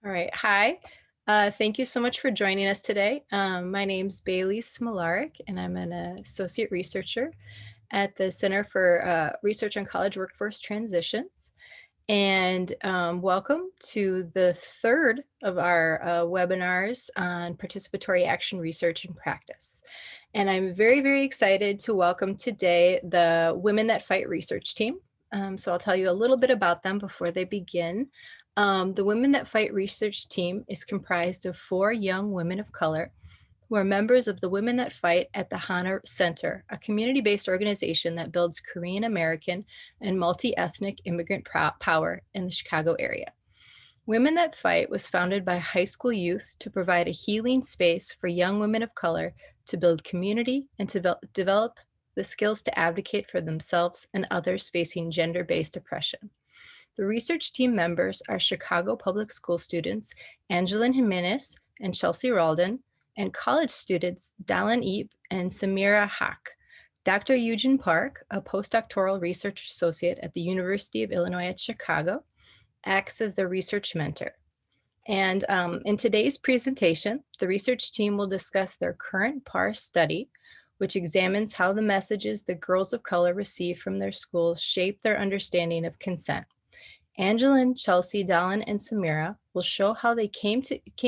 All right. Hi. Thank you so much for joining us today. My name's Bailey Smolarek, and I'm an associate researcher at the Center for Research on College Workforce Transitions. And welcome to the third of our webinars on participatory action research and practice. And I'm very, very excited to welcome today the Women That Fight research team. So I'll tell you a little bit about them before they begin. The Women That Fight research team is comprised of 4 young women of color who are members of the Women That Fight at the Hana Center, a community-based organization that builds Korean American and multi-ethnic immigrant power in the Chicago area. Women That Fight was founded by high school youth to provide a healing space for young women of color to build community and to develop the skills to advocate for themselves and others facing gender-based oppression. The research team members are Chicago public school students, Angeline Jimenez and Chelsea Ralden, and college students, Dallin Eep and Samira Haq. Dr. Eugene Park, a postdoctoral research associate at the University of Illinois at Chicago, acts as the research mentor. And in today's presentation, the research team will discuss their current PAR study, which examines how the messages that girls of color receive from their schools shape their understanding of consent. Angeline, Chelsea, Dallin, and Samira will show how they came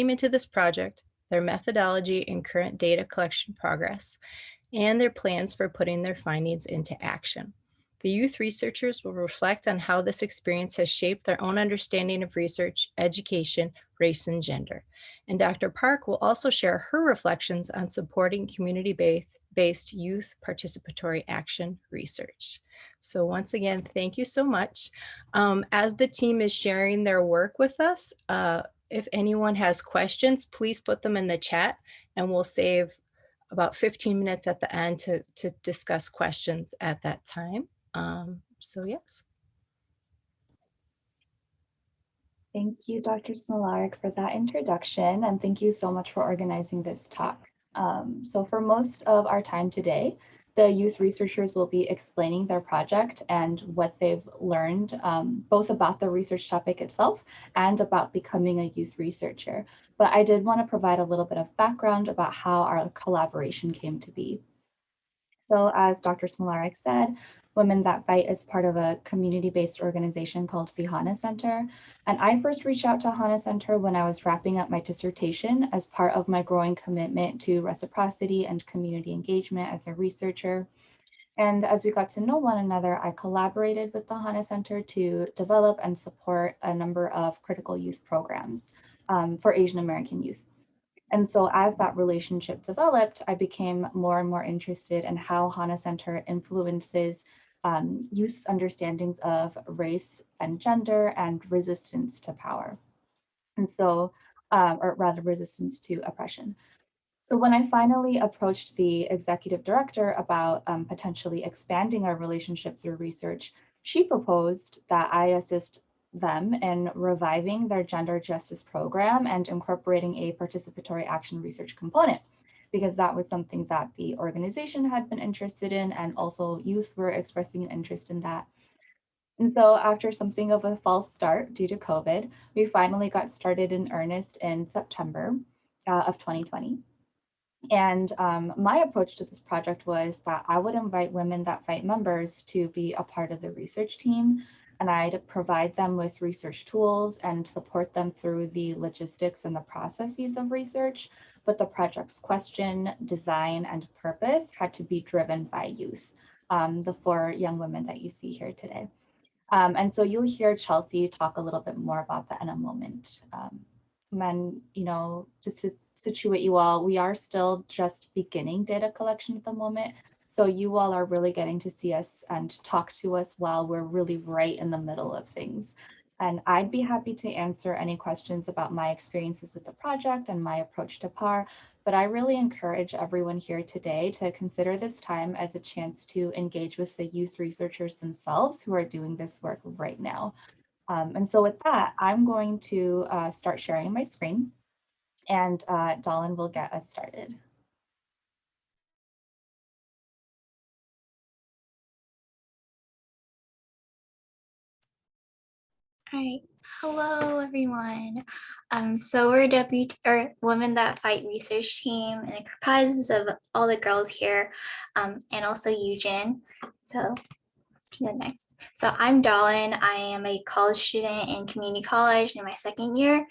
into this project, their methodology and current data collection progress, and their plans for putting their findings into action. The youth researchers will reflect on how this experience has shaped their own understanding of research, education, race, and gender. And Dr. Park will also share her reflections on supporting community-based youth participatory action research. So once again, thank you so much. As the team is sharing their work with us, if anyone has questions, please put them in the chat and we'll save about 15 minutes at the end to discuss questions at that time. So yes. Thank you, Dr. Smolarek, for that introduction, and thank you so much for organizing this talk. So for most of our time today, the youth researchers will be explaining their project and what they've learned, both about the research topic itself and about becoming a youth researcher. But I did want to provide a little bit of background about how our collaboration came to be. So as Dr. Smolarek said, Women That Fight is part of a community-based organization called the Hana Center. And I first reached out to Hana Center when I was wrapping up my dissertation as part of my growing commitment to reciprocity and community engagement as a researcher. And as we got to know one another, I collaborated with the Hana Center to develop and support a number of critical youth programs for Asian American youth. And so as that relationship developed, I became more and more interested in how Hana Center influences youth's understandings of race and gender and resistance to power. And so, or rather resistance to oppression. So when I finally approached the executive director about potentially expanding our relationship through research, she proposed that I assist them in reviving their gender justice program and incorporating a participatory action research component, because that was something that the organization had been interested in, and also youth were expressing an interest in that. And so after something of a false start due to COVID, we finally got started in earnest in September of 2020. And my approach to this project was that I would invite Women That Fight members to be a part of the research team, and I'd provide them with research tools and support them through the logistics and the processes of research. But the project's question, design, and purpose had to be driven by youth, the 4 young women that you see here today. And so you'll hear Chelsea talk a little bit more about that in a moment. And, you know, just to situate you all, we are still just beginning data collection at the moment. So you all are really getting to see us and talk to us while we're really right in the middle of things. And I'd be happy to answer any questions about my experiences with the project and my approach to PAR, but I really encourage everyone here today to consider this time as a chance to engage with the youth researchers themselves who are doing this work right now. And so with that, I'm going to start sharing my screen, and Dallin will get us started. All right. Hello, everyone. So we're Women That Fight research team, and it comprises of all the girls here, and also Eugen. So next. So I'm Dallin. I am a college student in community college in my second year.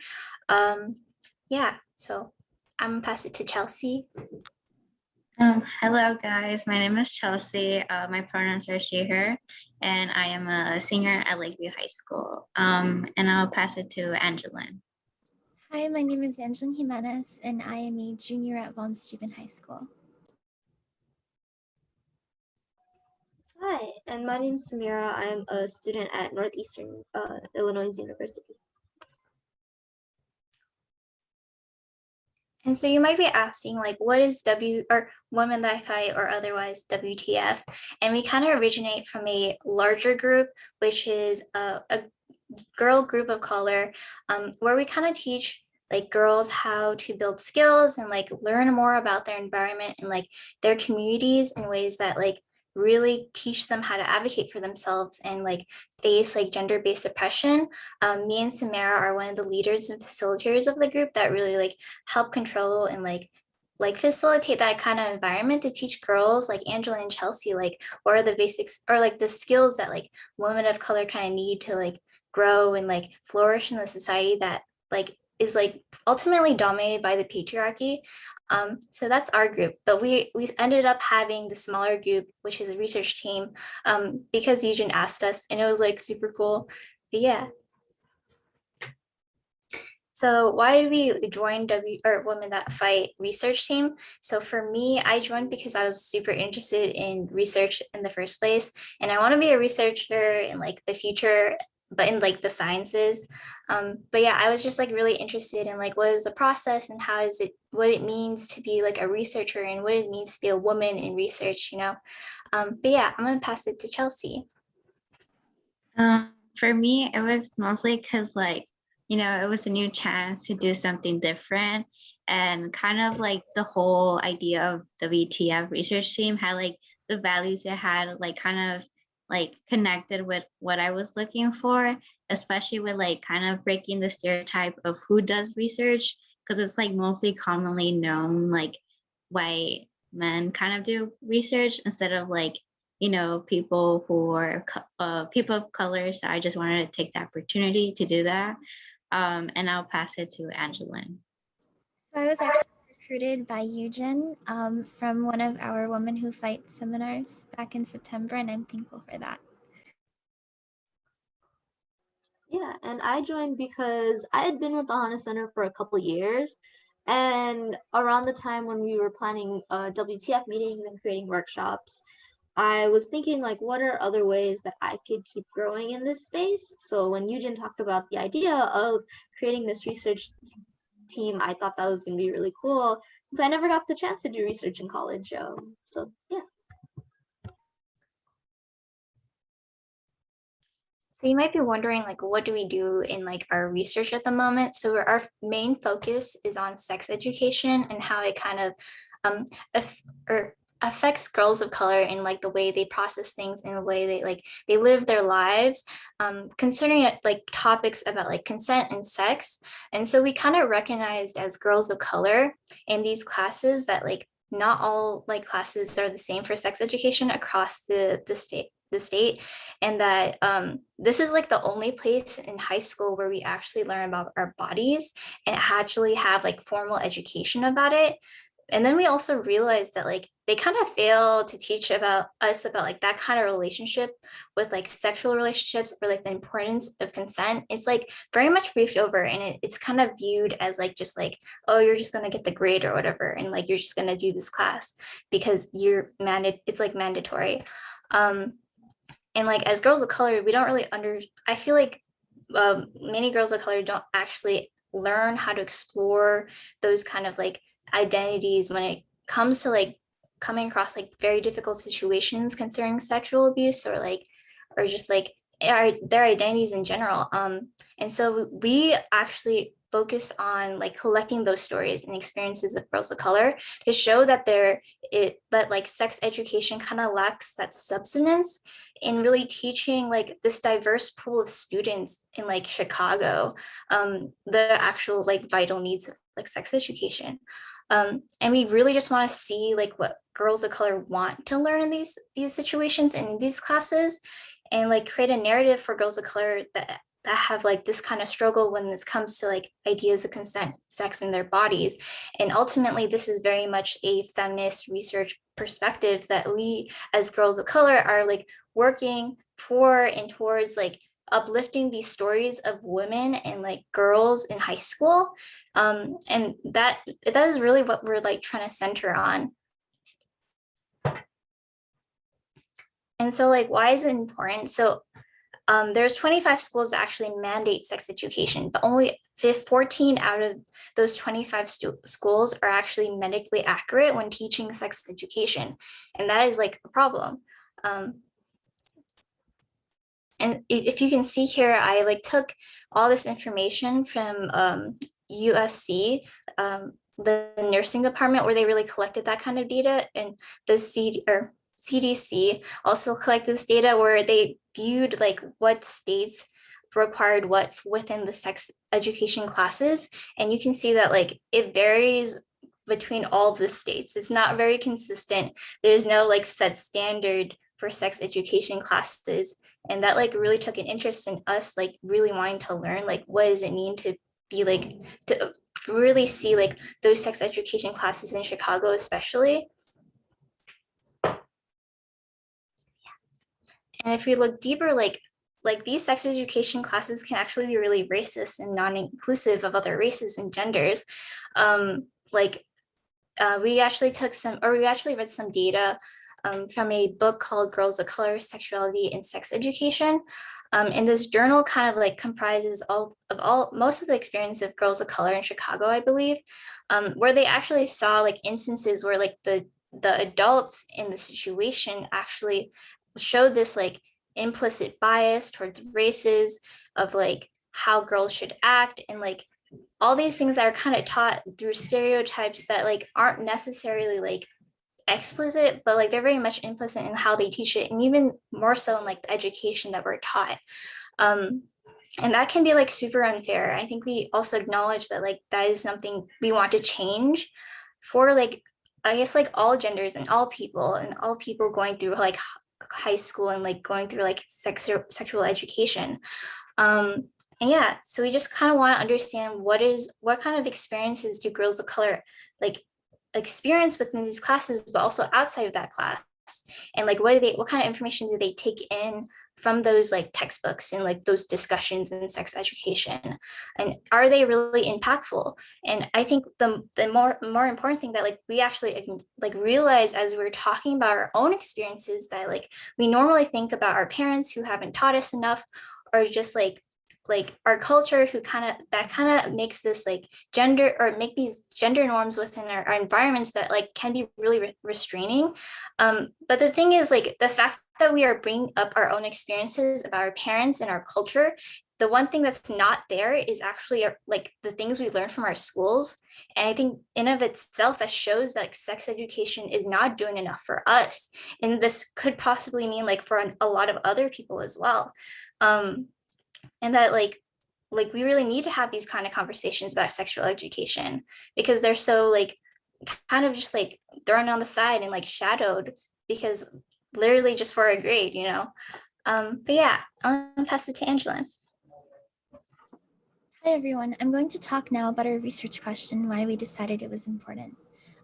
Yeah. So I'm gonna pass it to Chelsea. Hello guys, my name is Chelsea. My pronouns are she, her, and I am a senior at Lakeview High School. And I'll pass it to Angeline. Hi, my name is Angeline Jimenez, and I am a junior at Von Steuben High School. Hi, and my name is Samira. I am a student at Northeastern Illinois University. And so you might be asking, like, what is Women That Fight, or otherwise WTF? And we kind of originate from a larger group, which is a girl group of color, where we kind of teach like girls how to build skills and like learn more about their environment and like their communities in ways that like really teach them how to advocate for themselves and like face like gender-based oppression. Me and Samara are one of the leaders and facilitators of the group that really like help control and like facilitate that kind of environment to teach girls like Angela and Chelsea like what are the basics or like the skills that like women of color kind of need to like grow and like flourish in the society that like is like ultimately dominated by the patriarchy. So that's our group, but we ended up having the smaller group, which is a research team, because Eugen asked us, and it was like super cool. But yeah. So why did we join Women That Fight research team? So for me, I joined because I was super interested in research in the first place, and I want to be a researcher in like the future, but in like the sciences. But yeah, I was just like really interested in like what is the process and how is it, what it means to be like a researcher and what it means to be a woman in research, you know? But yeah, I'm gonna pass it to Chelsea. For me, it was mostly because it was a new chance to do something different, and kind of like the whole idea of the WTF research team had like the values it had like kind of like connected with what I was looking for, especially with like kind of breaking the stereotype of who does research, because it's like mostly commonly known like white men kind of do research instead of like people who are people of color. So I just wanted to take the opportunity to do that. And I'll pass it to Angeline. So I was actually recruited by Eugen from one of our Women Who Fight seminars back in September, and I'm thankful for that. Yeah, and I joined because I had been with the HANA Center for a couple years, and around the time when we were planning WTF meetings and creating workshops, I was thinking like, what are other ways that I could keep growing in this space? So when Eugen talked about the idea of creating this research team, I thought that was going to be really cool since I never got the chance to do research in college. So yeah. So you might be wondering, like, what do we do in like our research at the moment? So our main focus is on sex education and how it kind of affects girls of color in like the way they process things, in the way they live their lives, concerning it like topics about like consent and sex. And so we kind of recognized as girls of color in these classes that like not all like classes are the same for sex education across the state, and that this is like the only place in high school where we actually learn about our bodies and actually have like formal education about it. And then we also realized that like they kind of fail to teach about us about like that kind of relationship with like sexual relationships, or like the importance of consent. It's like very much briefed over, and it's kind of viewed as like just like, oh, you're just gonna get the grade or whatever, and like you're just gonna do this class because it's like mandatory. And like as girls of color, we don't really I feel like many girls of color don't actually learn how to explore those kind of like identities when it comes to like coming across like very difficult situations concerning sexual abuse, or just like their identities in general. And so we actually focus on like collecting those stories and experiences of girls of color to show that that like sex education kind of lacks that substance in really teaching like this diverse pool of students in like Chicago, the actual like vital needs of like sex education. And we really just want to see like what girls of color want to learn in these situations and in these classes, and like create a narrative for girls of color that have like this kind of struggle when this comes to like ideas of consent, sex, and their bodies. And ultimately, this is very much a feminist research perspective that we as girls of color are like working for and towards, like uplifting these stories of women and like girls in high school. And that is really what we're like trying to center on. And so like, why is it important? So there's 25 schools that actually mandate sex education, but only 14 out of those 25 schools are actually medically accurate when teaching sex education. And that is like a problem. And if you can see here, I like took all this information from USC, the nursing department, where they really collected that kind of data, and the CDC also collected this data where they viewed like what states required what within the sex education classes. And you can see that like it varies between all the states. It's not very consistent. There's no like set standard for sex education classes. And that like really took an interest in us like really wanting to learn like what does it mean to be like to really see like those sex education classes in Chicago especially. And if we look deeper, like these sex education classes can actually be really racist and non-inclusive of other races and genders. We actually read some data from a book called Girls of Color, Sexuality and Sex Education. And this journal kind of like comprises most of the experience of girls of color in Chicago, I believe, where they actually saw like instances where like the adults in the situation actually showed this like implicit bias towards races of like how girls should act, and like all these things that are kind of taught through stereotypes that like aren't necessarily like explicit, but like they're very much implicit in how they teach it, and even more so in like the education that we're taught. And that can be like super unfair. I think we also acknowledge that like that is something we want to change for like, I guess like all genders and all people going through like high school and like going through like sexual education. And yeah, so we just kind of want to understand what kind of experiences do girls of color like experience within these classes, but also outside of that class, and like what kind of information do they take in from those like textbooks and like those discussions in sex education, and are they really impactful? And I think the more important thing that like we actually like realize as we're talking about our own experiences, that like we normally think about our parents who haven't taught us enough, or just like our culture who kind of makes this like gender, or make these gender norms within our environments that like can be really restraining. But the thing is, like, the fact that we are bringing up our own experiences about our parents and our culture, the one thing that's not there is actually like the things we learn from our schools. And I think in of itself that shows that like, sex education is not doing enough for us, and this could possibly mean like for a lot of other people as well. And that like we really need to have these kind of conversations about sexual education, because they're so like kind of just like thrown on the side and like shadowed, because literally just for a grade, you know. But yeah, I'm gonna pass it to Angela. Hi everyone, I'm going to talk now about our research question, why we decided it was important.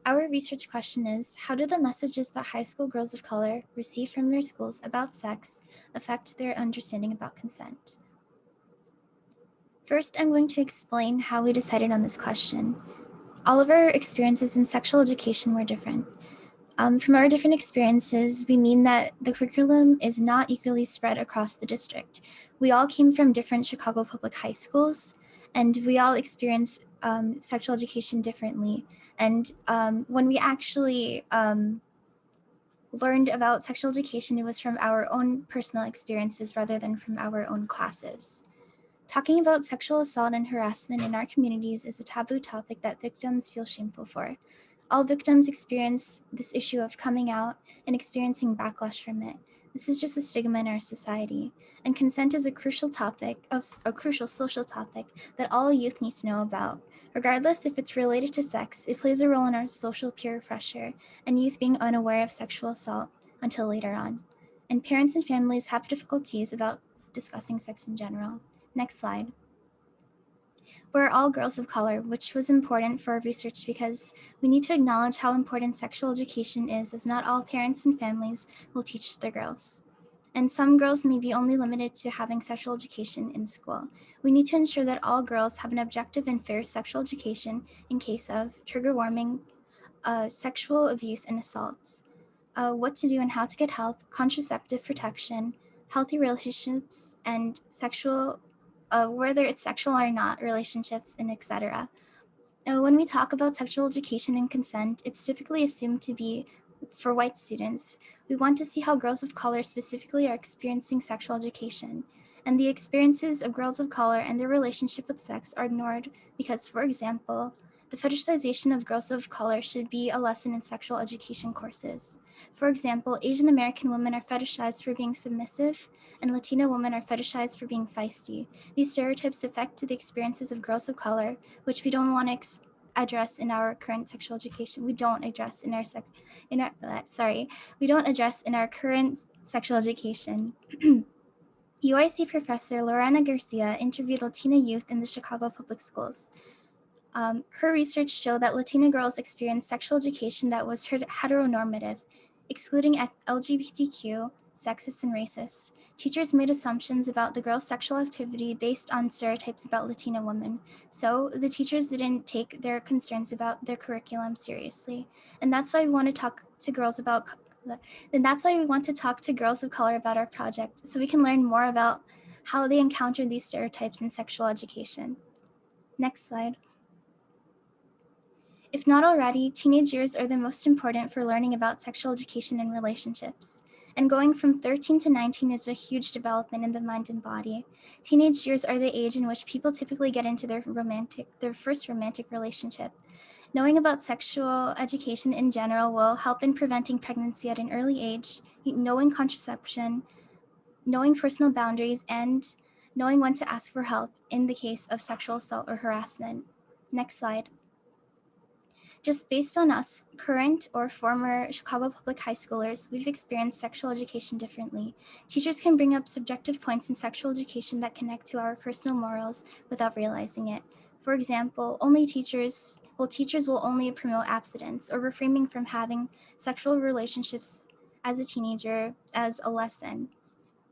Our research question is, how do the messages that high school girls of color receive from their schools about sex affect their understanding about consent? First, I'm going to explain how we decided on this question. All of our experiences in sexual education were different. From our different experiences, we mean that the curriculum is not equally spread across the district. We all came from different Chicago public high schools, and we all experience sexual education differently. And when we actually learned about sexual education, it was from our own personal experiences rather than from our own classes. Talking about sexual assault and harassment in our communities is a taboo topic that victims feel shameful for. All victims experience this issue of coming out and experiencing backlash from it. This is just a stigma in our society, and consent is a crucial topic, a crucial social topic that all youth need to know about. Regardless if it's related to sex, it plays a role in our social peer pressure and youth being unaware of sexual assault until later on. And parents and families have difficulties about discussing sex in general. Next slide. We're all girls of color, which was important for our research because we need to acknowledge how important sexual education is, as not all parents and families will teach their girls. And some girls may be only limited to having sexual education in school. We need to ensure that all girls have an objective and fair sexual education in case of trigger warning, sexual abuse and assaults, what to do and how to get help, contraceptive protection, healthy relationships, and sexual, whether it's sexual or not, relationships, and etc. When we talk about sexual education and consent, it's typically assumed to be for white students. We want to see how girls of color specifically are experiencing sexual education. And the experiences of girls of color and their relationship with sex are ignored because, for example, the fetishization of girls of color should be a lesson in sexual education courses. For example, Asian American women are fetishized for being submissive, and Latina women are fetishized for being feisty. These stereotypes affect the experiences of girls of color, which we don't want to address in our current sexual education. We don't address in our current sexual education. UIC professor Lorena Garcia interviewed Latina youth in the Chicago public schools. Her research showed that Latina girls experienced sexual education that was heteronormative, excluding LGBTQ, sexist, and racist. Teachers made assumptions about the girls' sexual activity based on stereotypes about Latina women, so the teachers didn't take their concerns about their curriculum seriously. And that's why we want to talk to girls about girls of color about our project, so we can learn more about how they encounter these stereotypes in sexual education. Next slide. If not already, teenage years are the most important for learning about sexual education and relationships. And going from 13 to 19 is a huge development in the mind and body. Teenage years are the age in which people typically get into their first romantic relationship. Knowing about sexual education in general will help in preventing pregnancy at an early age, knowing contraception, knowing personal boundaries, and knowing when to ask for help in the case of sexual assault or harassment. Next slide. Just based on us, current or former Chicago public high schoolers, we've experienced sexual education differently. Teachers can bring up subjective points in sexual education that connect to our personal morals without realizing it. For example, teachers will only promote abstinence or refraining from having sexual relationships as a teenager as a lesson.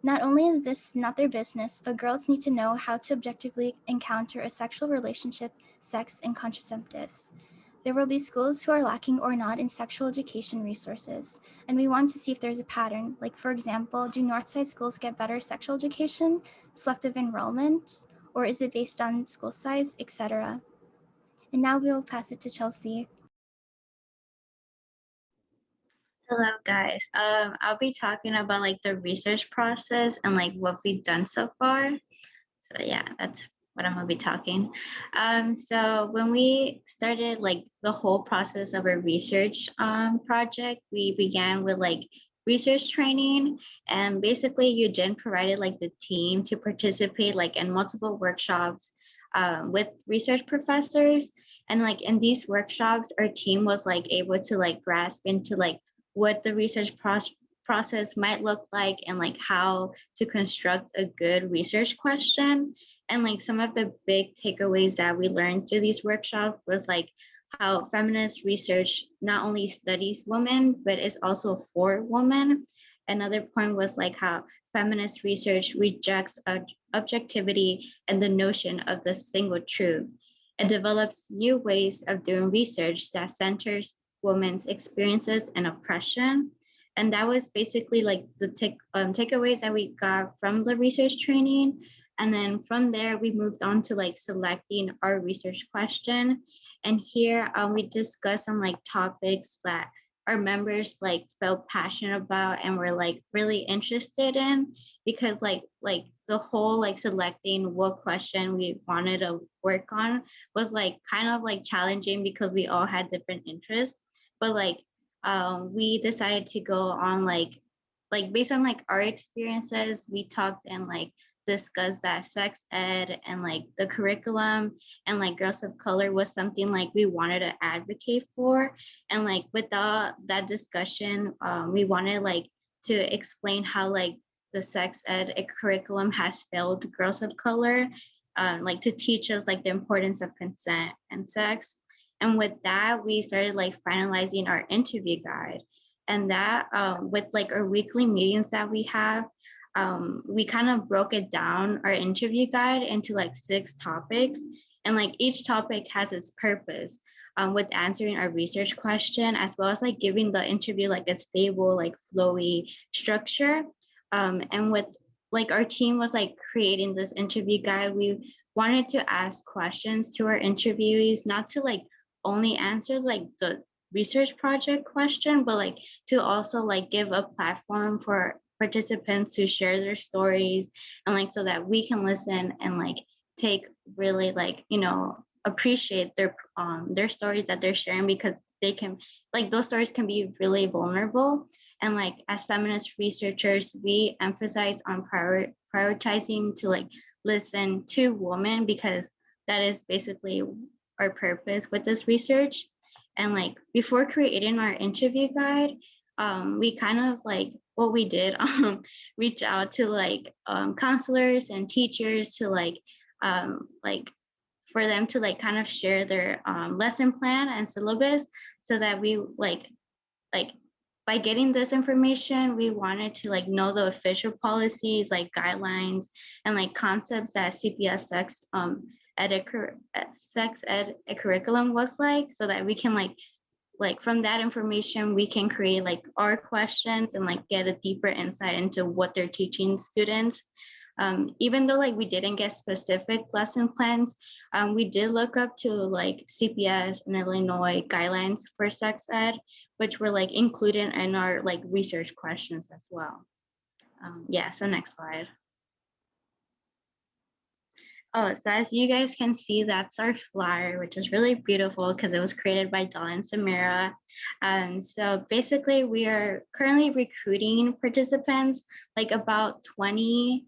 Not only is this not their business, but girls need to know how to objectively encounter a sexual relationship, sex, and contraceptives. There will be schools who are lacking or not in sexual education resources, and we want to see if there's a pattern. Like, for example, do Northside schools get better sexual education, selective enrollment, or is it based on school size, etc.? And now we will pass it to Chelsea. Hello guys. I'll be talking about like the research process and like what we've done so far. So yeah, that's what I'm gonna be talking. So when we started like the whole process of a research project, we began with like research training, and basically Eugene provided like the team to participate like in multiple workshops with research professors. And like in these workshops, our team was like able to like grasp into like what the research process might look like and like how to construct a good research question. And like some of the big takeaways that we learned through these workshops was like how feminist research not only studies women, but is also for women. Another point was like how feminist research rejects objectivity and the notion of the single truth. It develops new ways of doing research that centers women's experiences and oppression. And that was basically like the takeaways that we got from the research training. And then from there, we moved on to like selecting our research question. And here we discussed some like topics that our members like felt passionate about and were like really interested in, because like the whole like selecting what question we wanted to work on was like kind of like challenging because we all had different interests. But like we decided to go on like based on like our experiences, we talked and like discussed that sex ed and like the curriculum and like girls of color was something like we wanted to advocate for. And like without that discussion, we wanted like to explain how like the sex ed curriculum has failed girls of color, like to teach us like the importance of consent and sex. And with that, we started like finalizing our interview guide. And that with like our weekly meetings that we have, we kind of broke it down, our interview guide, into like 6 topics. And like each topic has its purpose, with answering our research question, as well as like giving the interview like a stable, like flowy structure. And with like our team was like creating this interview guide, we wanted to ask questions to our interviewees, not to like only answer like the research project question, but like to also like give a platform for participants to share their stories, and like so that we can listen and like take really like, you know, appreciate their stories that they're sharing, because they can like those stories can be really vulnerable. And like as feminist researchers, we emphasize on prioritizing to like listen to women, because that is basically our purpose with this research. And like before creating our interview guide, we kind of like what we did, reach out to like counselors and teachers to like for them to like kind of share their lesson plan and syllabus, so that we like by getting this information, we wanted to like know the official policies, like guidelines and like concepts that CPS sex ed curriculum was like, so that we can like from that information we can create like our questions and like get a deeper insight into what they're teaching students. Even though like we didn't get specific lesson plans, we did look up to like CPS and Illinois guidelines for sex ed, which were like included in our like research questions as well. Yeah, so next slide. Oh, so as you guys can see, that's our flyer, which is really beautiful because it was created by Dawn and Samira. So basically, we are currently recruiting participants, like about 20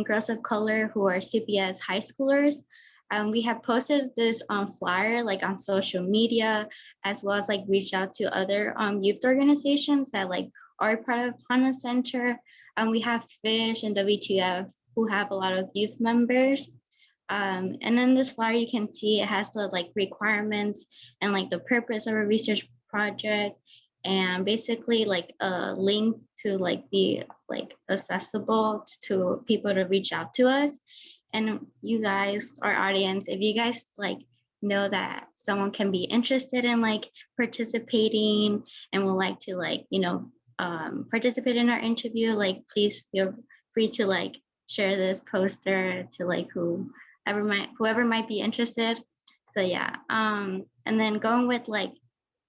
girls of color who are CPS high schoolers. We have posted this flyer like on social media, as well as like reached out to other youth organizations that like are part of HANA Center. We have FISH and WTF who have a lot of youth members. And then this flyer, you can see it has the like requirements and like the purpose of a research project, and basically like a link to like be like accessible to people to reach out to us. And you guys, our audience, if you guys like know that someone can be interested in like participating and would like to like, you know, participate in our interview, like please feel free to like share this poster to like whoever might be interested. So yeah, and then going with like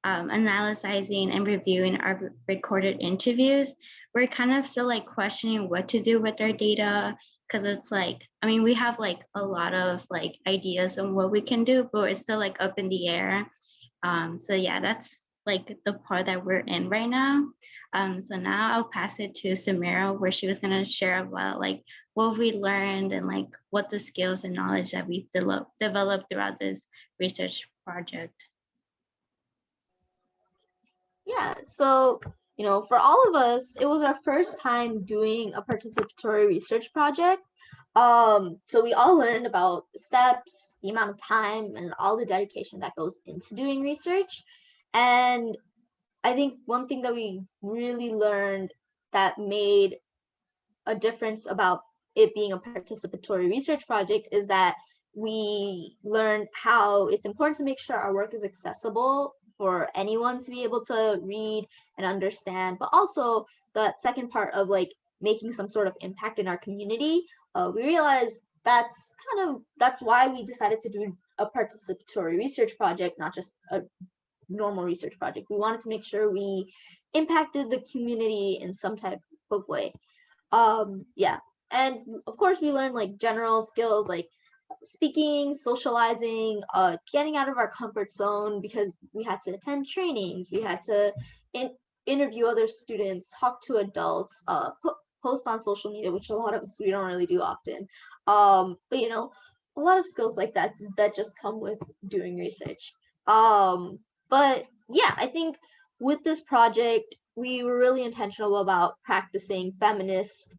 analyzing and reviewing our recorded interviews, we're kind of still like questioning what to do with our data, because it's like, I mean, we have like a lot of like ideas on what we can do, but it's still like up in the air. So yeah, that's like the part that we're in right now. So now I'll pass it to Samira, where she was gonna share about like what we learned and like what the skills and knowledge that we developed throughout this research project. Yeah, so for all of us, it was our first time doing a participatory research project. So we all learned about the steps, the amount of time, and all the dedication that goes into doing research. And I think one thing that we really learned that made a difference about it being a participatory research project is that we learned how it's important to make sure our work is accessible for anyone to be able to read and understand, but also the second part of like making some sort of impact in our community. We realized that's why we decided to do a participatory research project, not just a normal research project. We wanted to make sure we impacted the community in some type of way. Yeah, and of course we learned like general skills like speaking, socializing, getting out of our comfort zone, because we had to attend trainings, we had to interview other students, talk to adults, post on social media, which a lot of us we don't really do often. But you know, a lot of skills like that just come with doing research. But yeah, I think with this project we were really intentional about practicing feminist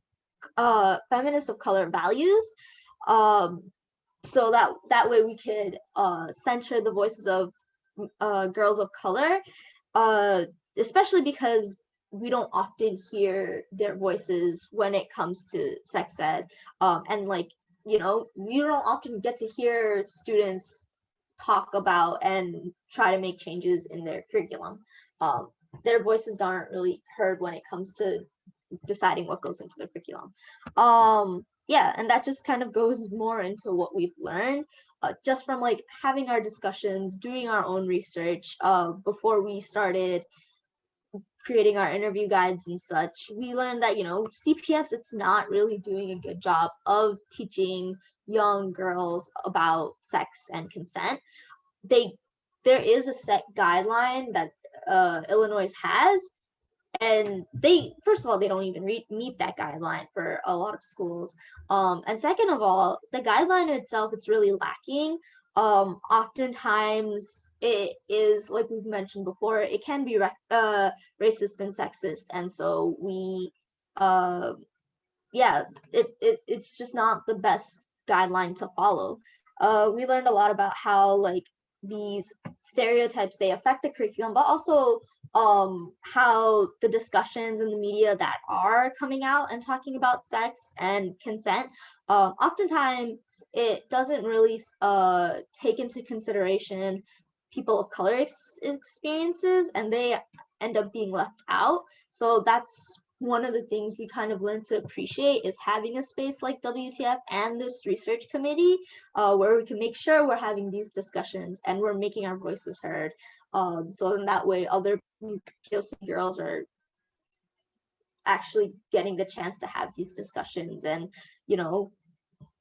of color values, um, so that way we could center the voices of girls of color, uh, especially because we don't often hear their voices when it comes to sex ed, and like, you know, you don't often get to hear students talk about and try to make changes in their curriculum. Um, their voices aren't really heard when it comes to deciding what goes into the curriculum. Yeah, and that just kind of goes more into what we've learned just from like having our discussions, doing our own research before we started creating our interview guides and such. We learned that, you know, CPS, it's not really doing a good job of teaching young girls about sex and consent. There is a set guideline that Illinois has, and they, first of all, they don't even meet that guideline for a lot of schools, and second of all, the guideline itself, it's really lacking. Oftentimes it is, like we've mentioned before, it can be racist and sexist, and so we yeah, it's just not the best guideline to follow. We learned a lot about how like these stereotypes, they affect the curriculum, but also how the discussions in the media that are coming out and talking about sex and consent, oftentimes it doesn't really take into consideration people of color experiences, and they end up being left out. So that's one of the things we kind of learned to appreciate, is having a space like WTF and this research committee, where we can make sure we're having these discussions and we're making our voices heard. So in that way, other POC girls are actually getting the chance to have these discussions and, you know,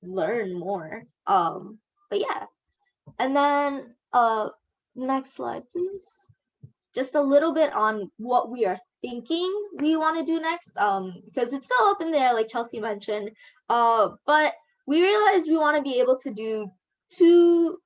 learn more. But yeah, and then next slide, please. Just a little bit on what we are thinking we want to do next, because it's still up in there, like Chelsea mentioned, but we realized we want to be able to do two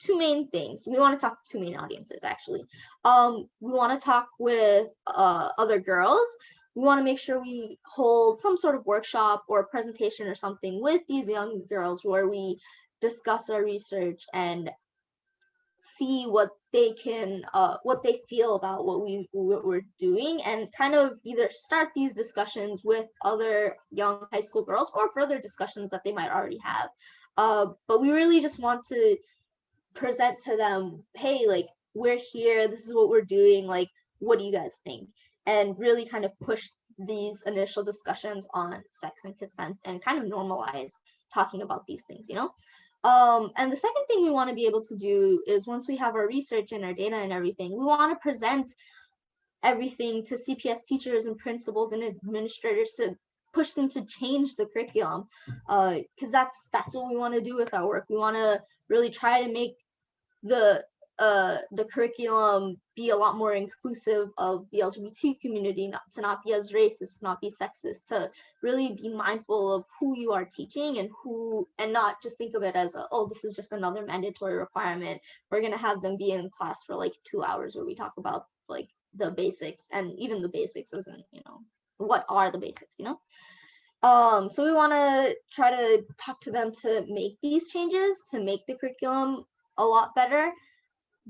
main things. We want to talk to two main audiences, actually. We want to talk with other girls. We want to make sure we hold some sort of workshop or presentation or something with these young girls where we discuss our research and see what they can what they feel about what we're doing, and kind of either start these discussions with other young high school girls or further discussions that they might already have. But we really just want to present to them, hey, like, we're here, this is what we're doing, like, what do you guys think? And really kind of push these initial discussions on sex and consent and kind of normalize talking about these things, you know? And the second thing we want to be able to do is, once we have our research and our data and everything, we want to present everything to CPS teachers and principals and administrators to push them to change the curriculum, because that's what we want to do with our work. We want to really try to make the curriculum be a lot more inclusive of the LGBT community, to not be as racist, to not be sexist, to really be mindful of who you are teaching and not just think of it as oh, this is just another mandatory requirement. We're gonna have them be in class for like 2 hours where we talk about like the basics, and even the basics isn't, you know, what are the basics, you know? So we want to try to talk to them to make these changes, to make the curriculum a lot better.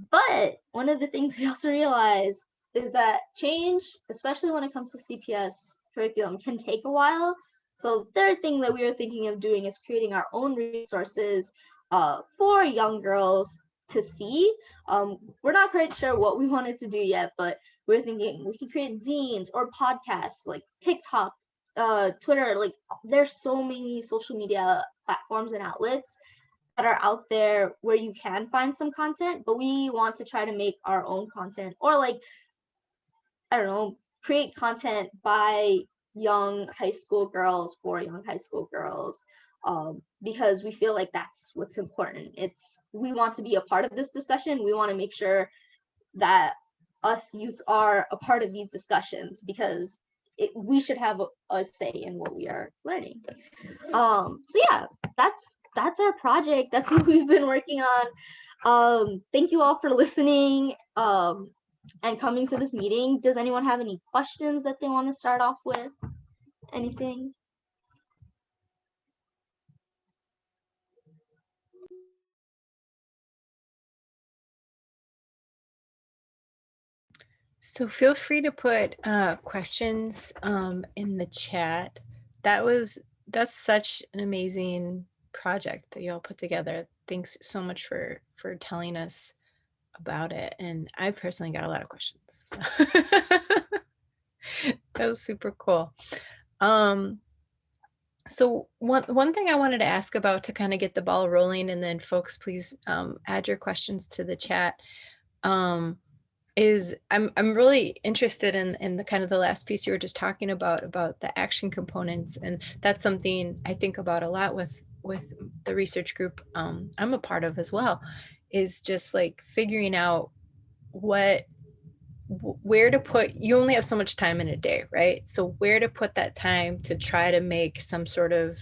But one of the things we also realize is that change, especially when it comes to CPS curriculum, can take a while. So the third thing that we were thinking of doing is creating our own resources for young girls to see. We're not quite sure what we wanted to do yet, but we're thinking we can create zines or podcasts, like TikTok, Twitter. Like, there's so many social media platforms and outlets that are out there where you can find some content, but we want to try to make our own content, or like, I don't know, create content by young high school girls for young high school girls, because we feel like that's what's important. We want to be a part of this discussion. We want to make sure that us youth are a part of these discussions, because we should have a say in what we are learning. So yeah, that's our project. That's what we've been working on. Thank you all for listening and coming to this meeting. Does anyone have any questions that they want to start off with? Anything? So feel free to put questions in the chat. That's such an amazing project that you all put together. Thanks so much for telling us about it. And I personally got a lot of questions. So that was super cool. So one thing I wanted to ask about to kind of get the ball rolling, and then folks, please add your questions to the chat. Is I'm really interested in the kind of the last piece you were just talking about the action components, and that's something I think about a lot with the research group I'm a part of as well, is just like figuring out where to put. You only have so much time in a day, right? So where to put that time to try to make some sort of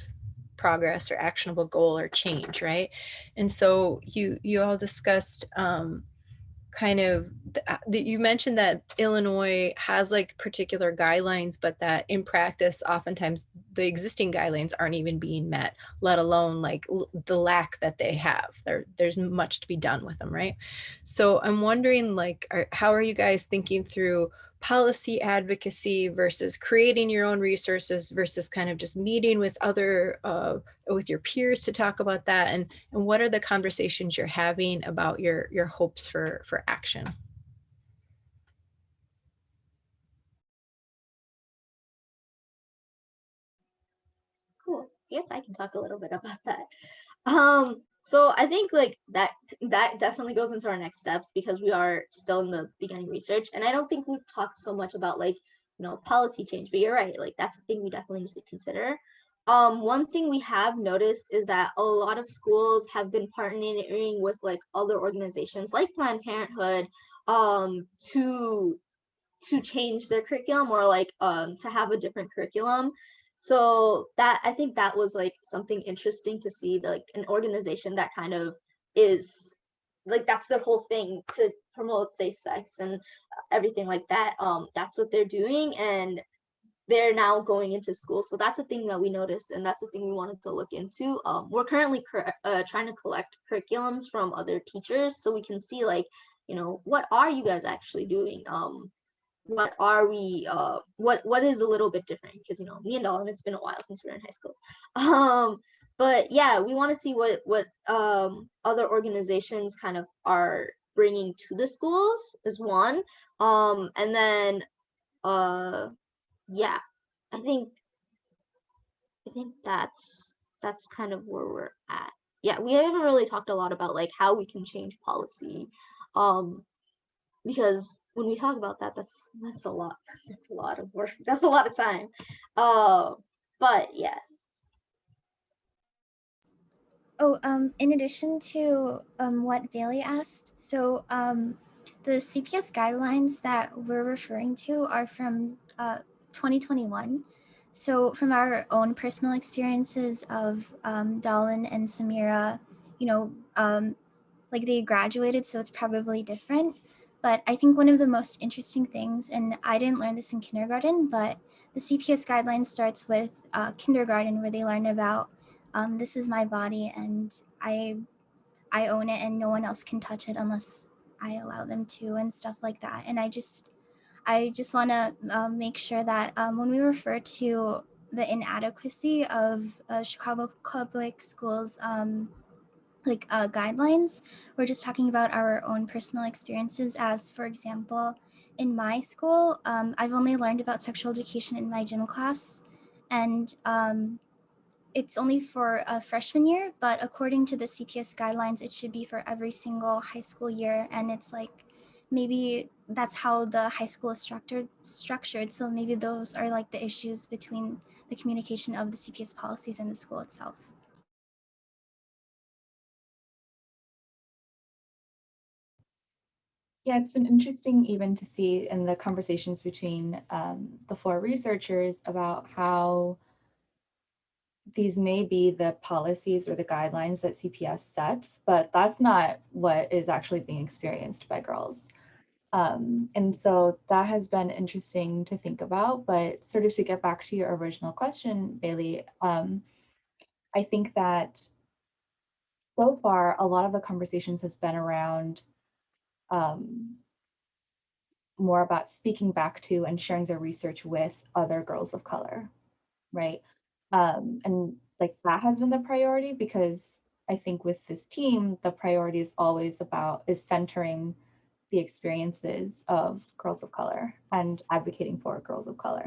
progress or actionable goal or change, right? And so you all discussed kind of you mentioned that Illinois has like particular guidelines, but that in practice oftentimes the existing guidelines aren't even being met, let alone like the lack that they have. There's much to be done with them, right? So I'm wondering, like, how are you guys thinking through policy advocacy versus creating your own resources versus kind of just meeting with other with your peers to talk about that, and what are the conversations you're having about your hopes for action? Cool. Yes, I can talk a little bit about that. So I think like that definitely goes into our next steps, because we are still in the beginning research, and I don't think we've talked so much about like, policy change, but you're right, like that's the thing we definitely need to consider. One thing we have noticed is that a lot of schools have been partnering with like other organizations like Planned Parenthood to change their curriculum, or like to have a different curriculum. So that, I think that was like something interesting to see, like an organization that kind of is like, that's their whole thing, to promote safe sex and everything like that. That's what they're doing, and they're now going into school. So that's a thing that we noticed, and that's a thing we wanted to look into. We're currently trying to collect curriculums from other teachers, so we can see like, what are you guys actually doing? What are we what is a little bit different, because me and Dolan, it's been a while since we were in high school. But yeah, we want to see what other organizations kind of are bringing to the schools is one. And then yeah, i think that's kind of where we're at. Yeah, we haven't really talked a lot about like how we can change policy, um because when we talk about that, that's a lot. That's a lot of work. That's a lot of time. But yeah. Oh, in addition to what Bailey asked, so the CPS guidelines that we're referring to are from 2021. So from our own personal experiences of Dalin and Samira, you know, like they graduated, so it's probably different. But I think one of the most interesting things, and I didn't learn this in kindergarten, but the CPS guidelines starts with kindergarten, where they learn about this is my body and I own it and no one else can touch it unless I allow them to, and stuff like that. And I just want to make sure that when we refer to the inadequacy of Chicago public schools guidelines, we're just talking about our own personal experiences. As for example, in my school, I've only learned about sexual education in my gym class, and it's only for a freshman year, but according to the CPS guidelines, it should be for every single high school year. And it's like, maybe that's how the high school is structured. So maybe those are like the issues between the communication of the CPS policies and the school itself. Yeah, it's been interesting even to see in the conversations between the 4 researchers about how these may be the policies or the guidelines that CPS sets, but that's not what is actually being experienced by girls. And so that has been interesting to think about, but sort of to get back to your original question, Bailey, I think that so far, a lot of the conversations has been around more about speaking back to and sharing their research with other girls of color, right? And like that has been the priority, because I think with this team, the priority is always is centering the experiences of girls of color and advocating for girls of color.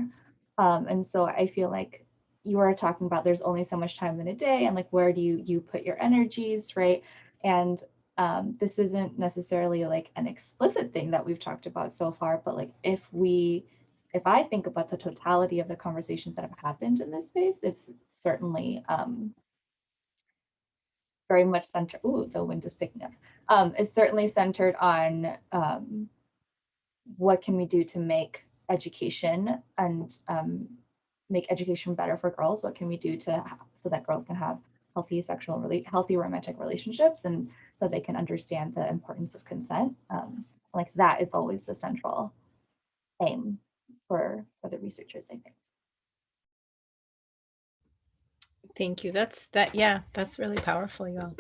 And so I feel like you were talking about there's only so much time in a day, and like where do you put your energies, right? And this isn't necessarily like an explicit thing that we've talked about so far, but like if I think about the totality of the conversations that have happened in this space, it's certainly very much centered. Ooh, the wind is picking up. It's certainly centered on what can we do to make education and make education better for girls? What can we do so that girls can have healthy romantic relationships, and so they can understand the importance of consent? Like that is always the central aim for the researchers, I think. Thank you. That's really powerful, y'all.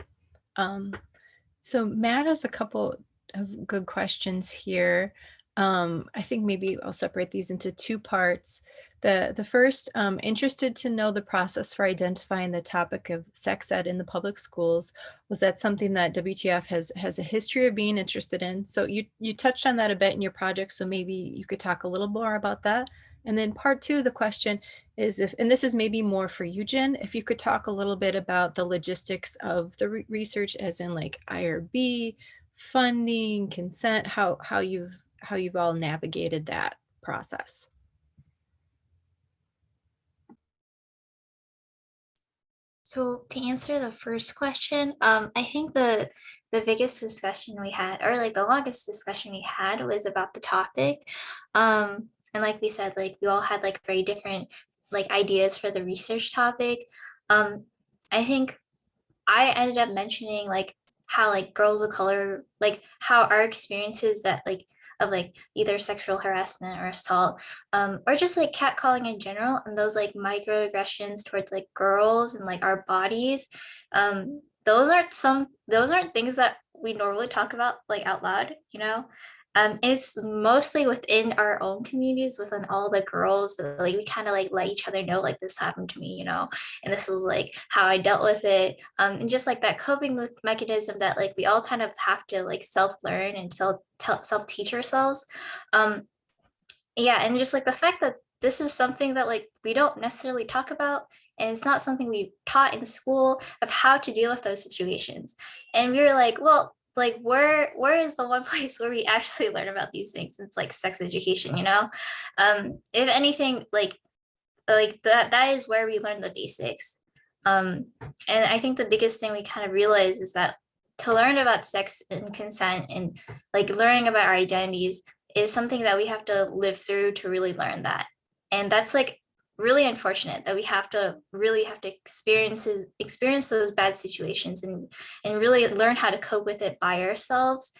So Matt has a couple of good questions here. I think maybe I'll separate these into 2 parts. The first, interested to know the process for identifying the topic of sex ed in the public schools. Was that something that WTF has a history of being interested in? So you touched on that a bit in your project, so maybe you could talk a little more about that. And then part 2 of the question is and this is maybe more for you, Jen, if you could talk a little bit about the logistics of the research, as in like IRB, funding, consent, how you've all navigated that process. So to answer the first question, I think the biggest discussion we had, or like the longest discussion we had, was about the topic. And like we said, like we all had like very different like ideas for the research topic. I think I ended up mentioning like how like girls of color, like how our experiences that like of like either sexual harassment or assault, or just like catcalling in general, and those like microaggressions towards like girls and like our bodies, those aren't things that we normally talk about like out loud, you know. It's mostly within our own communities, within all the girls that like we kind of like let each other know like this happened to me, you know, and this is like how I dealt with it, and just like that coping mechanism that like we all kind of have to like self-learn and self-teach ourselves. um yeah, and just like the fact that this is something that like we don't necessarily talk about, and it's not something we taught in school of how to deal with those situations. And we were like, well, like where is the one place where we actually learn about these things? It's like sex education, you know. If anything, like that is where we learn the basics. And I think the biggest thing we kind of realize is that to learn about sex and consent and like learning about our identities is something that we have to live through to really learn that. And that's like really unfortunate that we have to experience those bad situations and really learn how to cope with it by ourselves,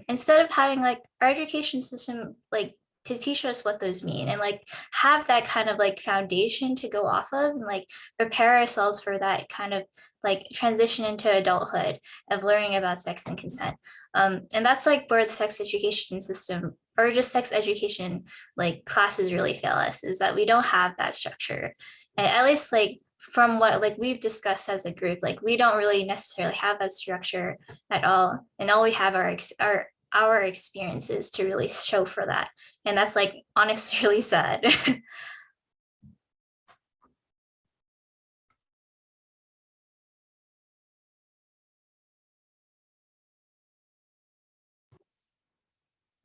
instead of having like our education system like to teach us what those mean and like have that kind of like foundation to go off of and like prepare ourselves for that kind of like transition into adulthood of learning about sex and consent. And that's like where the sex education system or just sex education like classes really fail us, is that we don't have that structure. And at least like from what like we've discussed as a group, like we don't really necessarily have that structure at all, and all we have are our experiences to really show for that. And that's like honestly really sad.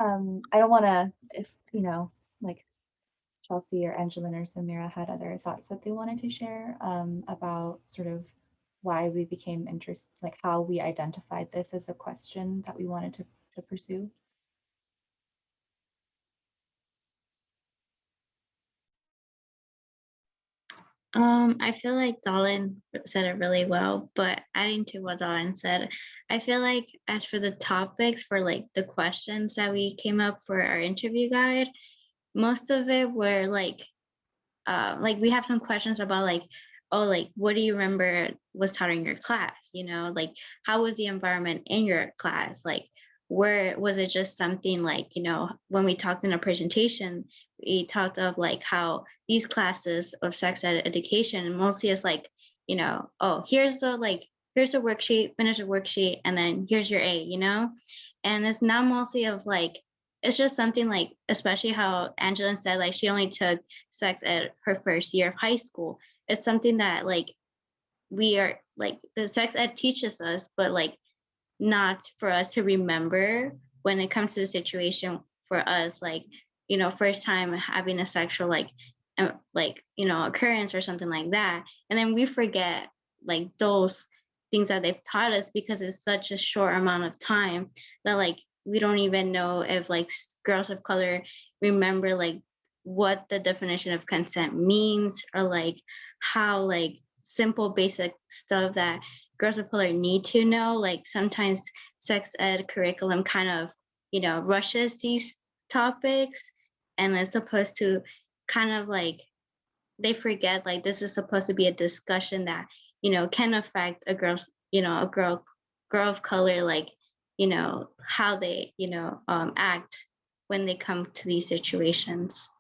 I don't want to, if, like Chelsea or Angelin or Samira had other thoughts that they wanted to share about sort of why we became interested, like how we identified this as a question that we wanted to pursue. I feel like Dolan said it really well, but adding to what Dolan said, I feel like as for the topics for like the questions that we came up for our interview guide, most of it were like we have some questions about like, oh, like what do you remember was taught in your class, like how was the environment in your class, like where was it just something like, when we talked in a presentation, we talked of like how these classes of sex ed education mostly is like, oh, here's a worksheet, finish a worksheet, and then here's your A. And it's not mostly of like, it's just something like, especially how Angela said, like she only took sex ed her first year of high school. It's something that like we are like the sex ed teaches us, but like not for us to remember when it comes to the situation for us, like, first time having a sexual occurrence or something like that. And then we forget like those things that they've taught us because it's such a short amount of time that like we don't even know if like girls of color remember like what the definition of consent means, or like how like simple basic stuff that girls of color need to know. Like sometimes sex ed curriculum kind of, rushes these topics, and it's supposed to kind of like, they forget like this is supposed to be a discussion that, can affect a girl's, girl of color, like, how they, act when they come to these situations.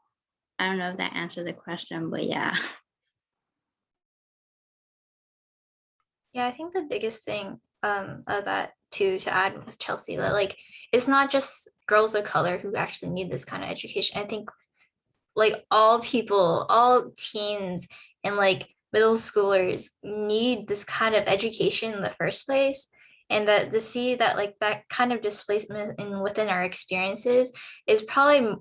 I don't know if that answered the question, but yeah. Yeah, I think the biggest thing of that too, to add with Chelsea, that like it's not just girls of color who actually need this kind of education. I think like all people, all teens and like middle schoolers need this kind of education in the first place. And that to see that like that kind of displacement in within our experiences is probably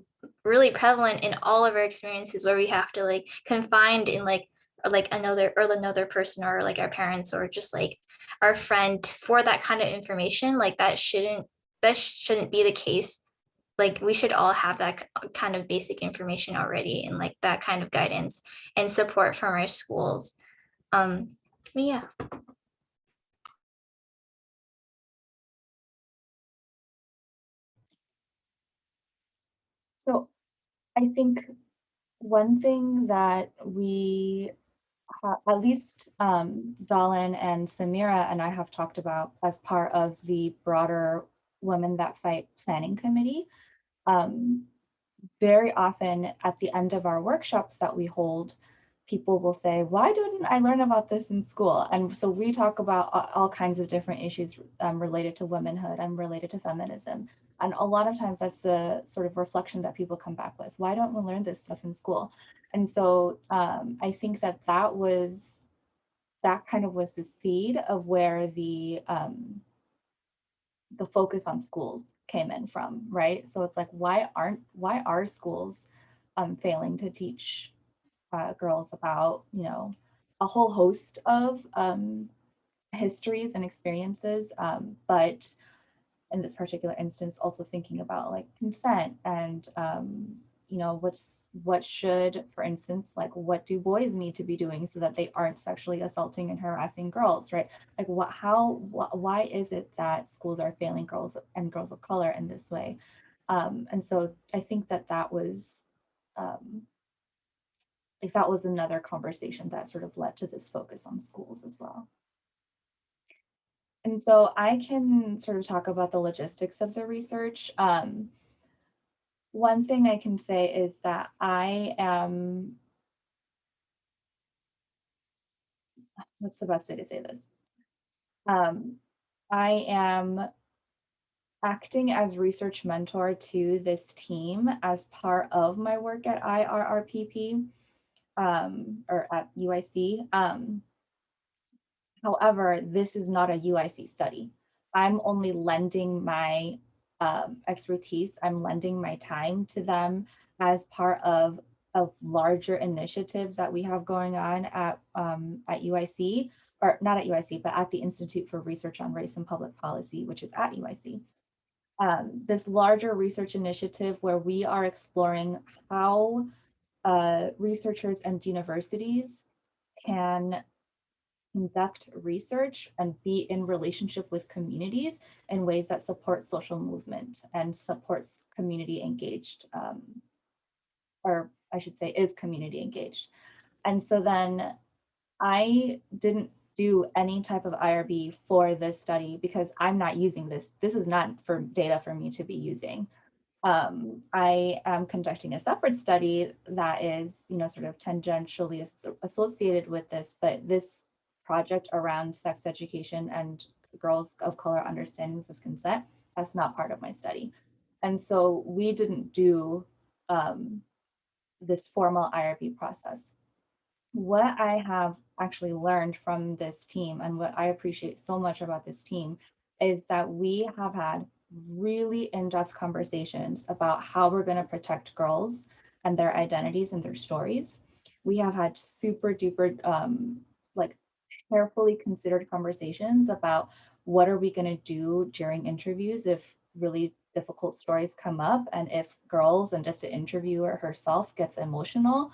really prevalent in all of our experiences, where we have to like confined in like another person, or like our parents, or just like our friend for that kind of information. Like that shouldn't be the case. Like we should all have that kind of basic information already, and like that kind of guidance and support from our schools. But yeah. So I think one thing that we, at least Dahlin and Samira and I have talked about as part of the broader Women That Fight Planning Committee, very often at the end of our workshops that we hold, people will say, why didn't I learn about this in school? And so we talk about all kinds of different issues related to womanhood and related to feminism. And a lot of times that's the sort of reflection that people come back with. Why don't we learn this stuff in school? And so I think that that kind of was the seed of where the focus on schools came in from, right? So it's like, why are schools failing to teach girls about, a whole host of histories and experiences, but in this particular instance, also thinking about like consent and what should, for instance, like what do boys need to be doing so that they aren't sexually assaulting and harassing girls, right? Like why is it that schools are failing girls and girls of color in this way? And so I think that was um, like that was another conversation that sort of led to this focus on schools as well. And so I can sort of talk about the logistics of the research. One thing I can say is that what's the best way to say this? I am acting as research mentor to this team as part of my work at IRRPP or at UIC. However, this is not a UIC study. I'm only lending my expertise. I'm lending my time to them as part of larger initiatives that we have going on at UIC, or not at UIC, but at the Institute for Research on Race and Public Policy, which is at UIC. This larger research initiative where we are exploring how researchers and universities can conduct research and be in relationship with communities in ways that support social movement and supports community engaged, or I should say is community engaged. And so then I didn't do any type of IRB for this study because I'm not using this. This is not for data for me to be using. I am conducting a separate study that is, sort of tangentially associated with this, but this project around sex education and girls of color understandings of consent, that's not part of my study. And so we didn't do this formal IRB process. What I have actually learned from this team and what I appreciate so much about this team is that we have had really in-depth conversations about how we're going to protect girls and their identities and their stories. We have had super duper like carefully considered conversations about what are we going to do during interviews if really difficult stories come up, and if girls and if the interviewer herself gets emotional,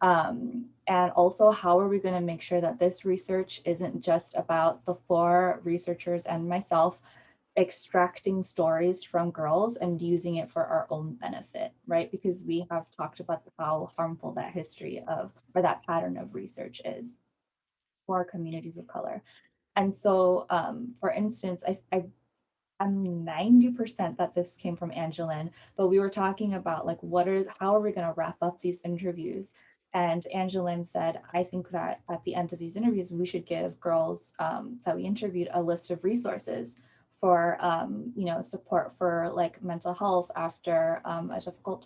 and also how are we going to make sure that this research isn't just about the 4 researchers and myself extracting stories from girls and using it for our own benefit, right? Because we have talked about how harmful that history of, or that pattern of research is for communities of color. And so, for instance, I'm 90% that this came from Angeline, but we were talking about like, how are we going to wrap up these interviews? And Angeline said, I think that at the end of these interviews, we should give girls that we interviewed a list of resources for, support for like mental health after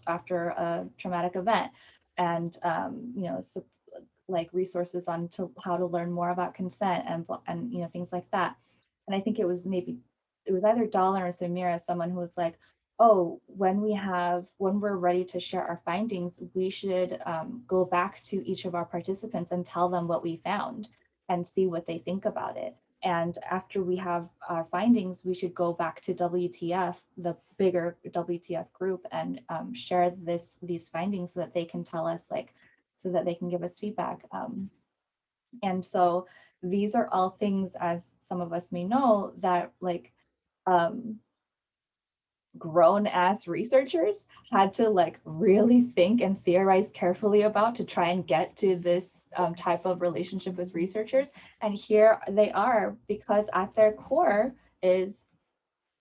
after a traumatic event, and, like resources on how to learn more about consent and things like that. And I think it was either Dollar or Samira, someone who was like, oh, when we're ready to share our findings, we should go back to each of our participants and tell them what we found and see what they think about it. And after we have our findings, we should go back to WTF, the bigger WTF group, and share these findings so that they can tell us, like, so that they can give us feedback. And so these are all things, as some of us may know, that like grown ass researchers had to like really think and theorize carefully about to try and get to this type of relationship with researchers. And here they are, because at their core is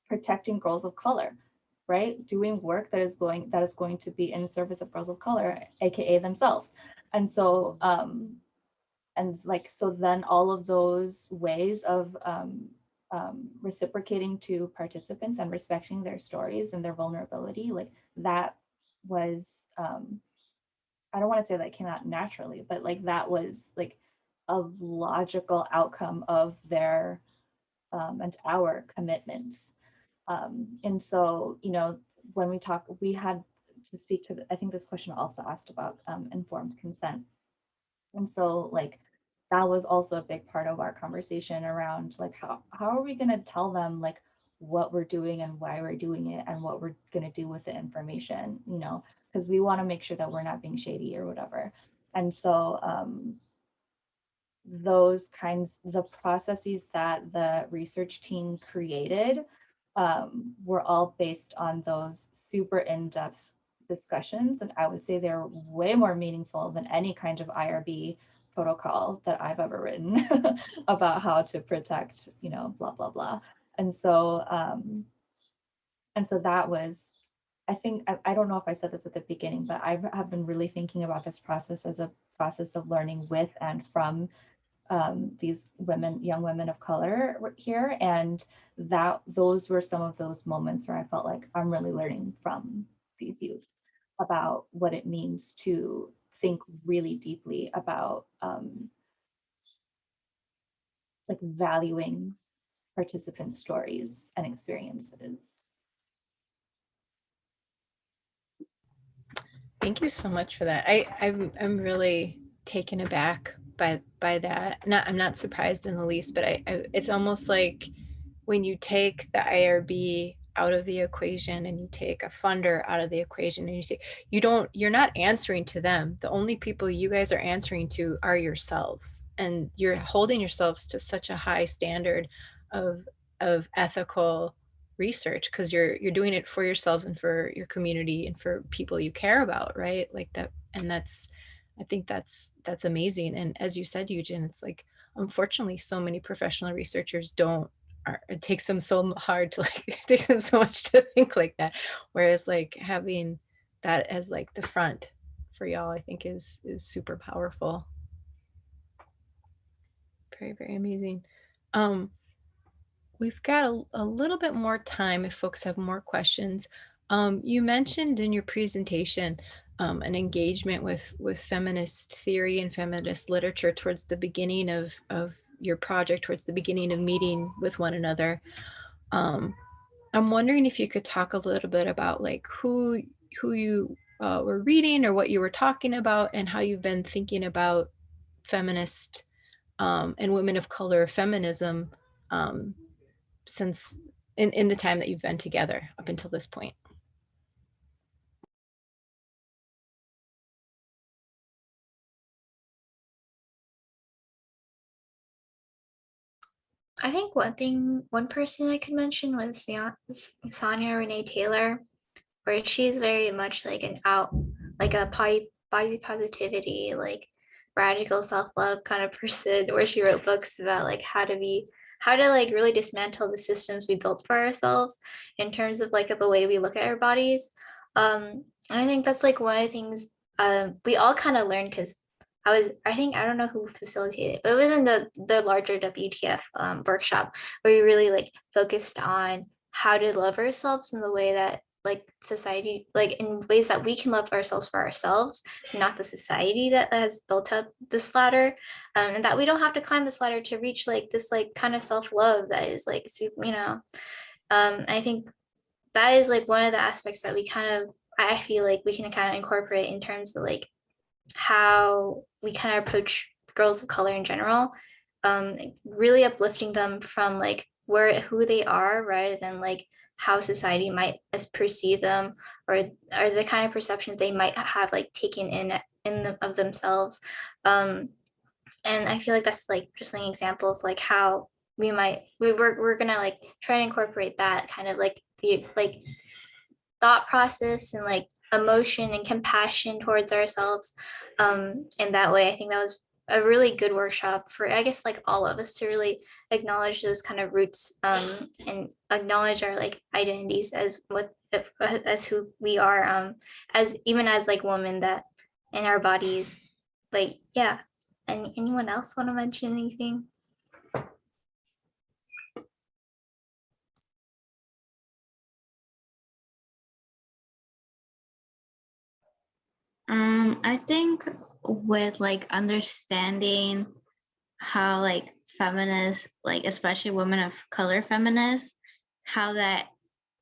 protecting girls of color, right? Doing work that is going to be in service of girls of color, aka themselves. And so so then all of those ways of reciprocating to participants and respecting their stories and their vulnerability, like that was, I don't want to say that came out naturally, but like that was like a logical outcome of their and our commitments. And so, when we had to speak to, I think this question also asked about informed consent. And so like that was also a big part of our conversation around like how are we going to tell them like what we're doing and why we're doing it and what we're going to do with the information, because we want to make sure that we're not being shady or whatever. And so the processes that the research team created were all based on those super in-depth discussions. And I would say they're way more meaningful than any kind of IRB protocol that I've ever written about how to protect, blah, blah, blah. And so, that was, I think, I don't know if I said this at the beginning, but I have been really thinking about this process as a process of learning with and from these young women of color here. And those were some of those moments where I felt like I'm really learning from these youth about what it means to think really deeply about like valuing participants' stories and experiences. Thank you so much for that. I'm really taken aback by that. I'm not surprised in the least, but it's almost like when you take the IRB out of the equation and you take a funder out of the equation and you're not answering to them. The only people you guys are answering to are yourselves, and you're holding yourselves to such a high standard of ethical research because you're doing it for yourselves and for your community and for people you care about, right? Like that. And I think that's amazing. And as you said, Eugen, it's like, unfortunately, so many professional researchers don't, it takes them so hard to like, it takes them so much to think like that. Whereas like having that as like the front for y'all, I think is super powerful. Very, very amazing. We've got a little bit more time if folks have more questions. You mentioned in your presentation an engagement with feminist theory and feminist literature towards the beginning of your project, towards the beginning of meeting with one another. I'm wondering if you could talk a little bit about like who you were reading or what you were talking about and how you've been thinking about feminist and women of color feminism since in the time that you've been together up until this point. I think one person I could mention was Sonia Renee Taylor, where she's very much like like a body positivity, like radical self-love kind of person, where she wrote books about like how to like really dismantle the systems we built for ourselves in terms of like the way we look at our bodies. And I think that's like one of the things we all kind of learned because I think I don't know who facilitated it, but it was in the larger WTF workshop where we really like focused on how to love ourselves in the way that like society, like in ways that we can love ourselves for ourselves, not the society that has built up this ladder, and that we don't have to climb this ladder to reach like this like kind of self-love that is like I think that is like one of the aspects that we kind of, I feel like we can kind of incorporate in terms of like how we kind of approach girls of color in general, really uplifting them from like who they are rather than like how society might perceive them, or the kind of perceptions they might have like taken of themselves. And I feel like that's like just an example of like how we're gonna like try to incorporate that kind of like the like thought process and like emotion and compassion towards ourselves. In that way, I think that was a really good workshop for, I guess, like all of us to really acknowledge those kind of roots, and acknowledge our like identities as who we are, as even as like women that in our bodies. Like, yeah. And anyone else want to mention anything? I think with like understanding how like feminists, like especially women of color feminists, how that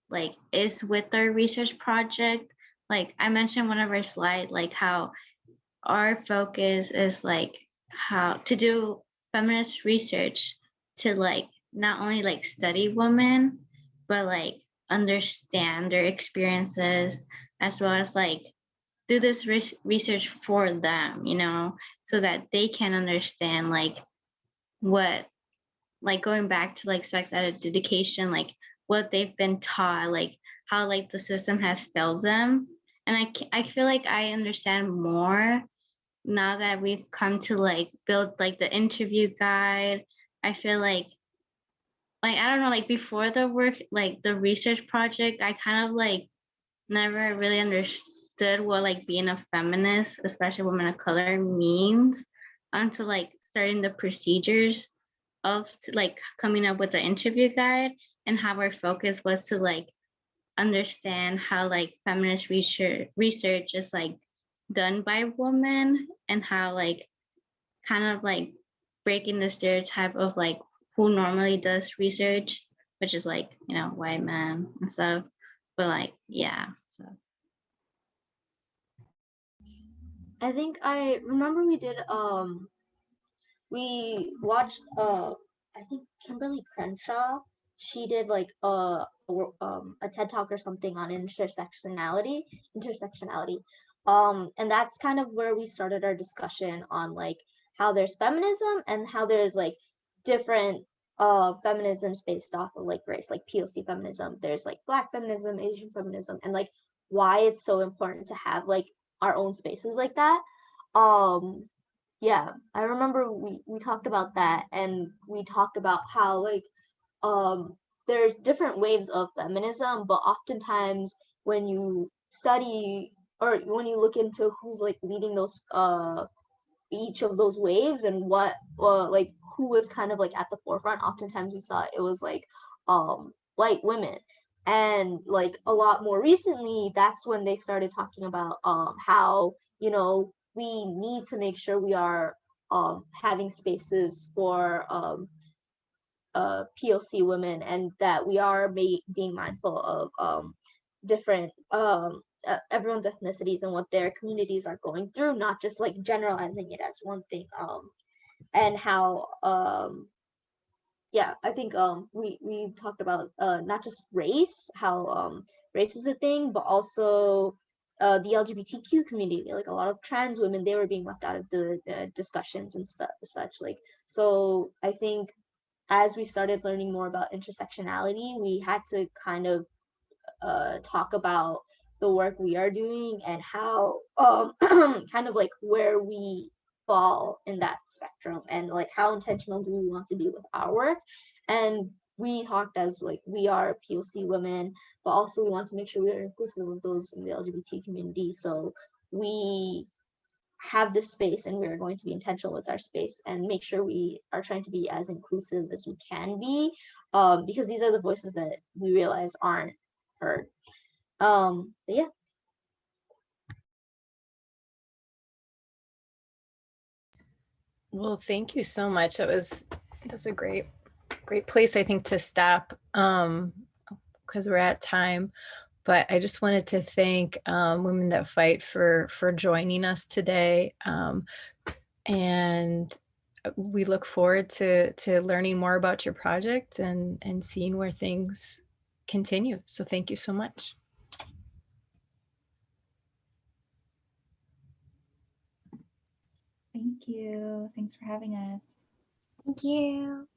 like is with their research project. Like I mentioned one of our slides, like how our focus is like how to do feminist research to like not only like study women, but like understand their experiences as well as like do this research for them, you know, so that they can understand like what, like going back to like sex ed education, like what they've been taught, like how like the system has failed them. And I feel like I understand more now that we've come to like build like the interview guide. I feel like I don't know, like before the work, like the research project, I kind of like never really understood what like being a feminist, especially woman of color, means until like starting the procedures of like coming up with the interview guide, and how our focus was to like understand how like feminist research is like done by women, and how like kind of like breaking the stereotype of like who normally does research, which is like, you know, white men and stuff. But like, yeah. So I think I remember we watched I think Kimberly Crenshaw. She did like a TED talk or something on intersectionality. And that's kind of where we started our discussion on like how there's feminism and how there's like different feminisms based off of like race, like POC feminism. There's like Black feminism, Asian feminism, and like why it's so important to have like our own spaces like that. Um yeah, I remember we talked about that, and we talked about how like um there's different waves of feminism, but oftentimes when you study or when you look into who's like leading those each of those waves and what like who was kind of like at the forefront, oftentimes we saw it was like white women. And like a lot more recently, that's when they started talking about how, you know, we need to make sure we are having spaces for POC women, and that we are being mindful of different everyone's ethnicities and what their communities are going through, not just like generalizing it as one thing. And how yeah, I think we talked about not just race, how race is a thing, but also the LGBTQ community, like a lot of trans women, they were being left out of the discussions and stuff such like. So I think as we started learning more about intersectionality, we had to kind of talk about the work we are doing and how kind of like where we fall in that spectrum, and like how intentional do we want to be with our work. And we talked as like we are POC women, but also we want to make sure we are inclusive of those in the LGBT community. So we have this space, and we're going to be intentional with our space and make sure we are trying to be as inclusive as we can be, because these are the voices that we realize aren't heard. But yeah. Well, thank you so much. That's a great place, I think, to stop, because we're at time. But I just wanted to thank Women That Fight for joining us today. And we look forward to learning more about your project and seeing where things continue. So thank you so much. Thank you. Thanks for having us. Thank you.